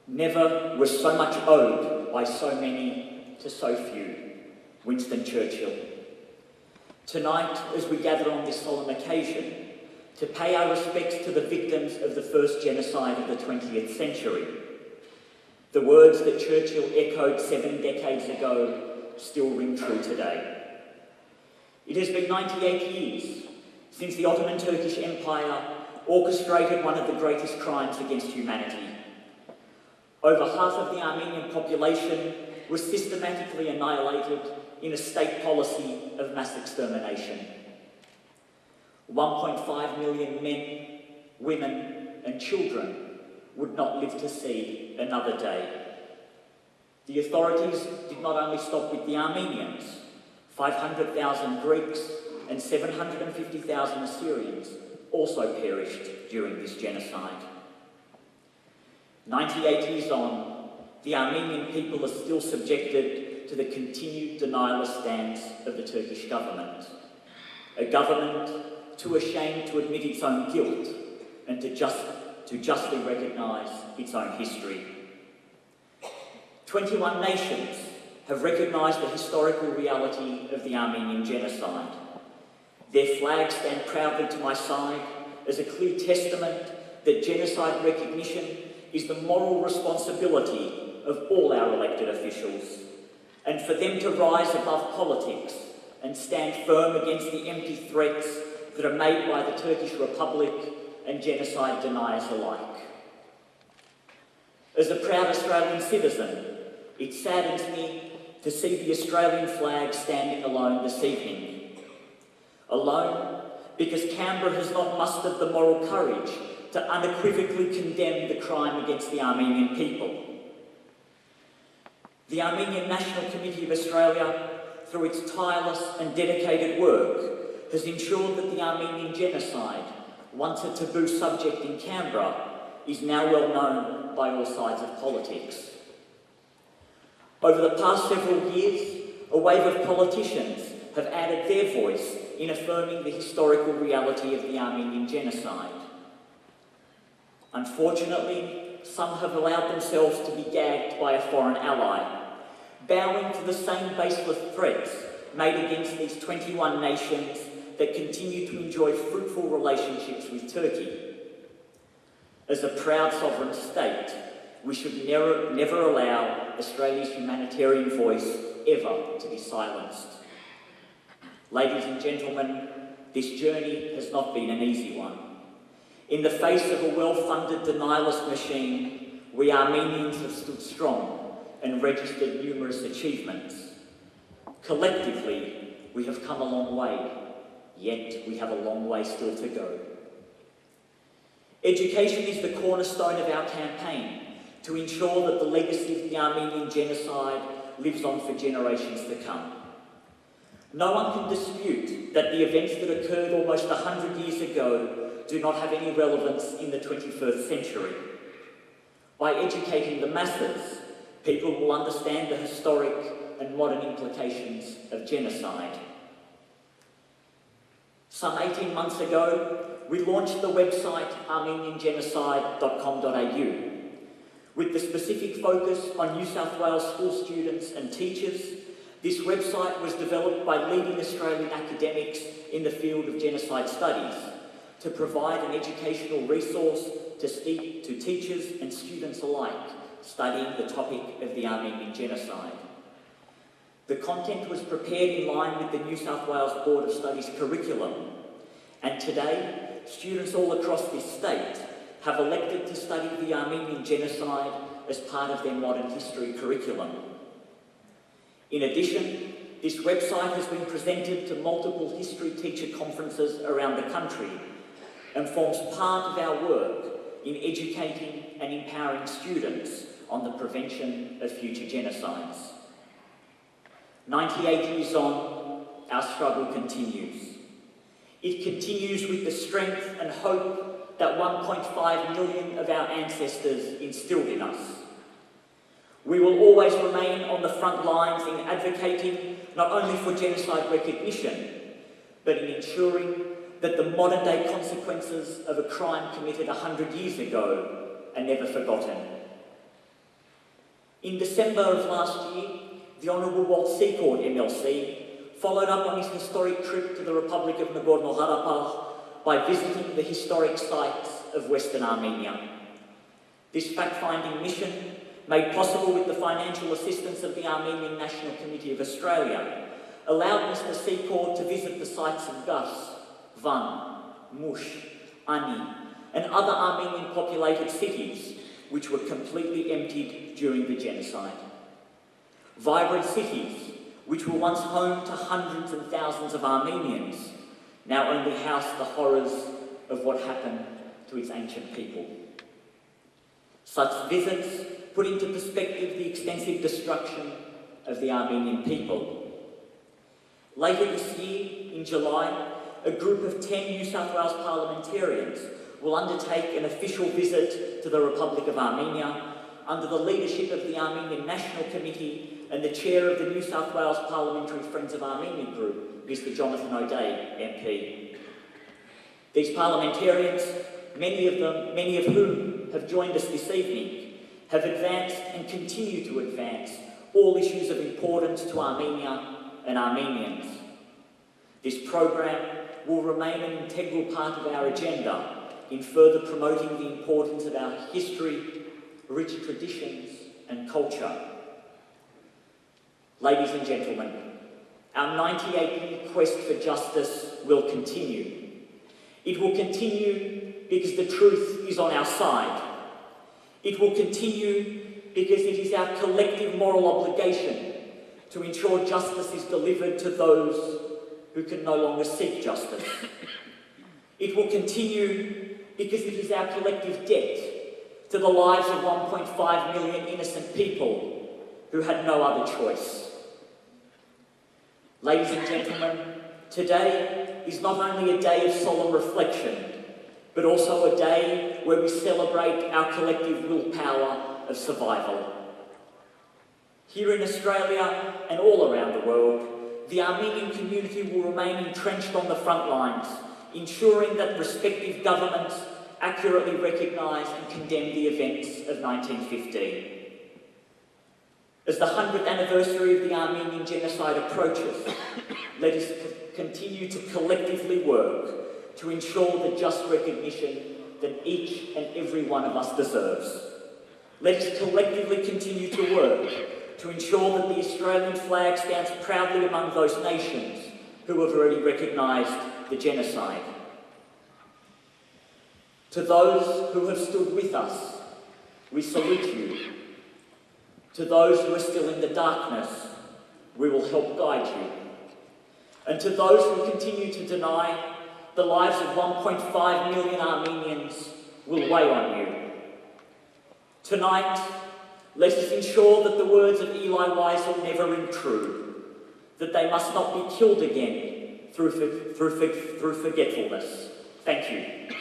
Never was so much owed by so many to so few. Winston Churchill. Tonight, as we gather on this solemn occasion, to pay our respects to the victims of the first genocide of the 20th century, the words that Churchill echoed 7 decades ago still ring true today. It has been 98 years since the Ottoman Turkish Empire orchestrated one of the greatest crimes against humanity. Over half of the Armenian population was systematically annihilated in a state policy of mass extermination. 1.5 million men, women and children would not live to see another day. The authorities did not only stop with the Armenians. 500,000 Greeks and 750,000 Assyrians also perished during this genocide. 98 years on, the Armenian people are still subjected to the continued denialist stance of the Turkish government. A government too ashamed to admit its own guilt and to justly recognise its own history. 21 nations have recognised the historical reality of the Armenian Genocide. Their flags stand proudly to my side as a clear testament that genocide recognition is the moral responsibility of all our elected officials, and for them to rise above politics and stand firm against the empty threats that are made by the Turkish Republic and genocide deniers alike. As a proud Australian citizen, it saddens me to see the Australian flag standing alone this evening. Alone because Canberra has not mustered the moral courage to unequivocally condemn the crime against the Armenian people. The Armenian National Committee of Australia, through its tireless and dedicated work, has ensured that the Armenian Genocide, once a taboo subject in Canberra, is now well known by all sides of politics. Over the past several years, a wave of politicians have added their voice in affirming the historical reality of the Armenian Genocide. Unfortunately, some have allowed themselves to be gagged by a foreign ally, bowing to the same baseless threats made against these 21 nations that continue to enjoy fruitful relationships with Turkey. As a proud sovereign state, we should never allow Australia's humanitarian voice ever to be silenced. Ladies and gentlemen, this journey has not been an easy one. In the face of a well-funded denialist machine, we Armenians have stood strong and registered numerous achievements. Collectively, we have come a long way, yet we have a long way still to go. Education is the cornerstone of our campaign to ensure that the legacy of the Armenian Genocide lives on for generations to come. No one can dispute that the events that occurred almost 100 years ago do not have any relevance in the 21st century. By educating the masses, people will understand the historic and modern implications of genocide. Some 18 months ago, we launched the website armeniangenocide.com.au. With the specific focus on New South Wales school students and teachers, this website was developed by leading Australian academics in the field of genocide studies to provide an educational resource to teachers and students alike studying the topic of the Armenian Genocide. The content was prepared in line with the New South Wales Board of Studies curriculum, and today, students all across this state have elected to study the Armenian Genocide as part of their modern history curriculum. In addition, this website has been presented to multiple history teacher conferences around the country and forms part of our work in educating and empowering students on the prevention of future genocides. 98 years on, our struggle continues. It continues with the strength and hope that 1.5 million of our ancestors instilled in us. We will always remain on the front lines in advocating not only for genocide recognition, but in ensuring that the modern-day consequences of a crime committed 100 years ago are never forgotten. In December of last year, the Honourable Walt Secord MLC followed up on his historic trip to the Republic of Nagorno-Karabakh by visiting the historic sites of Western Armenia. This fact-finding mission, made possible with the financial assistance of the Armenian National Committee of Australia, allowed Mr. Secord to visit the sites of Gus, Van, Mush, Ani, and other Armenian populated cities which were completely emptied during the genocide. Vibrant cities which were once home to hundreds and thousands of Armenians now only house the horrors of what happened to its ancient people. Such visits put into perspective the extensive destruction of the Armenian people. Later this year, in July, a group of 10 New South Wales parliamentarians will undertake an official visit to the Republic of Armenia under the leadership of the Armenian National Committee and the chair of the New South Wales Parliamentary Friends of Armenia group, Mr. Jonathan O'Dea, MP. These parliamentarians, many of whom have joined us this evening, have advanced and continue to advance all issues of importance to Armenia and Armenians. This program will remain an integral part of our agenda in further promoting the importance of our history, rich traditions and culture. Ladies and gentlemen, our 98-year quest for justice will continue. It will continue because the truth is on our side. It will continue because it is our collective moral obligation to ensure justice is delivered to those who can no longer seek justice. It will continue because it is our collective debt to the lives of 1.5 million innocent people who had no other choice. Ladies and gentlemen, today is not only a day of solemn reflection, but also a day where we celebrate our collective willpower of survival. Here in Australia and all around the world, the Armenian community will remain entrenched on the front lines, ensuring that respective governments accurately recognise and condemn the events of 1915. As the 100th anniversary of the Armenian Genocide approaches, let us continue to collectively work to ensure the just recognition that each and every one of us deserves. Let us collectively continue to work to ensure that the Australian flag stands proudly among those nations who have already recognised the genocide. To those who have stood with us, we salute you. To those who are still in the darkness, we will help guide you. And to those who continue to deny, the lives of 1.5 million Armenians will weigh on you. Tonight, let us ensure that the words of Eli Wiesel never ring true, that they must not be killed again through forgetfulness. Thank you.